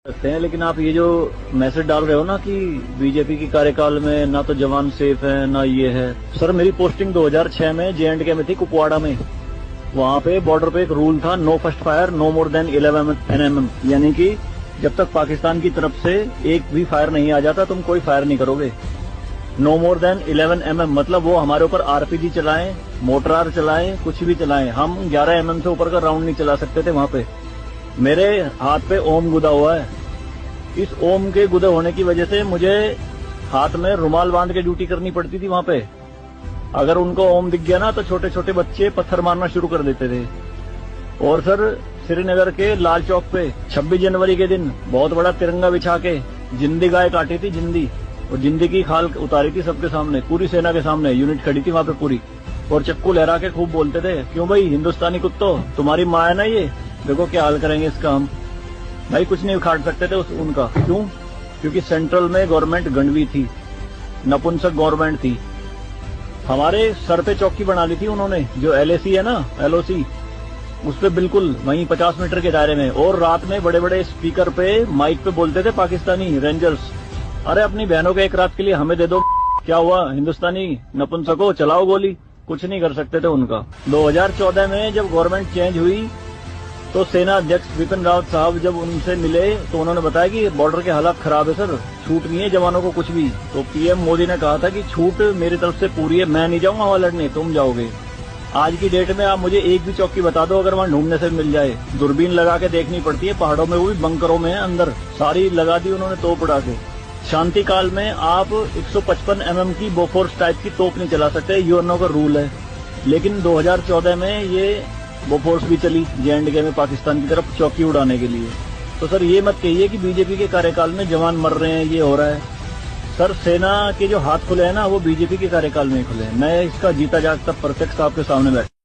सकते हैं, लेकिन आप ये जो मैसेज डाल रहे हो ना कि बीजेपी की कार्यकाल में ना तो जवान सेफ है ना ये है। सर मेरी पोस्टिंग 2006 में J&K में थी, कुपवाड़ा में। वहाँ पे बॉर्डर पे एक रूल था, no first fire no more than 11 NM, यानी कि जब तक पाकिस्तान की तरफ से एक भी फायर नहीं आ जाता तुम कोई फायर नहीं करोगे। नो मोर देन 11 mm मतलब वो हमारे ऊपर RPG चलाएं, मोटरार चलाएं, कुछ भी चलाएं, हम 11 mm से ऊपर का राउंड नहीं चला सकते थे वहाँ पे। मेरे हाथ पे ओम गुदा हुआ है। इस ओम के गुदे होने की वजह से मुझे हाथ में रुमाल बांध के ड्यूटी करनी पड़ती थी वहाँ पे। अगर उनको ओम दिख गया ना तो छोटे छोटे बच्चे पत्थर मारना शुरू कर देते थे। और सर श्रीनगर के लाल चौक पे 26 जनवरी के दिन बहुत बड़ा तिरंगा बिछा के जिंदी गाय काटी थी, जिंदी, और जिंदी की खाल उतारी थी सबके सामने, पूरी सेना के सामने यूनिट खड़ी थी वहाँ पे पूरी, और चक्कू लहरा के खूब बोलते थे, क्यों भाई हिंदुस्तानी कुत्तों, तुम्हारी माँ है ना ये, देखो क्या हाल करेंगे इसका हम। भाई कुछ नहीं उखाड़ सकते थे उनका। क्यों? क्योंकि सेंट्रल में गवर्नमेंट गंडवी थी, नपुंसक गवर्नमेंट थी। हमारे सर पे चौकी बना ली थी उन्होंने, जो LAC है ना, LOC, उस पे बिल्कुल वहीं 50 मीटर के दायरे में। और रात में बड़े बड़े स्पीकर पे माइक पे बोलते थे पाकिस्तानी रेंजर्स, अरे अपनी बहनों के एक रात के लिए हमें दे दो, क्या हुआ हिंदुस्तानी नपुंसको, चलाओ गोली। कुछ नहीं कर सकते थे उनका। 2014 में जब गवर्नमेंट चेंज हुई तो सेना अध्यक्ष बिपिन रावत साहब जब उनसे मिले तो उन्होंने बताया कि बॉर्डर के हालात खराब है सर, छूट नहीं है जवानों को कुछ भी। तो PM मोदी ने कहा था कि छूट मेरी तरफ से पूरी है, मैं नहीं जाऊंगा वहां लड़ने, तुम जाओगे। आज की डेट में आप मुझे एक भी चौकी बता दो अगर वहां ढूंढने से मिल जाए। दूरबीन लगा के देखनी पड़ती है पहाड़ों में, वो भी बंकरों में अंदर, सारी लगा दी उन्होंने तोप उड़ा के। शांति काल में आप 155 mm की बोफोर्स टाइप की तोप नहीं चला सकते, यूएनओ का रूल है। लेकिन 2014 में ये बोफोर्स भी चली J&K में पाकिस्तान की तरफ चौकी उड़ाने के लिए। तो सर ये मत कहिए कि बीजेपी के कार्यकाल में जवान मर रहे हैं, ये हो रहा है। सर सेना के जो हाथ खुले हैं ना वो बीजेपी के कार्यकाल में खुले हैं। मैं इसका जीता जागता प्रत्यक्ष आपके सामने बैठा।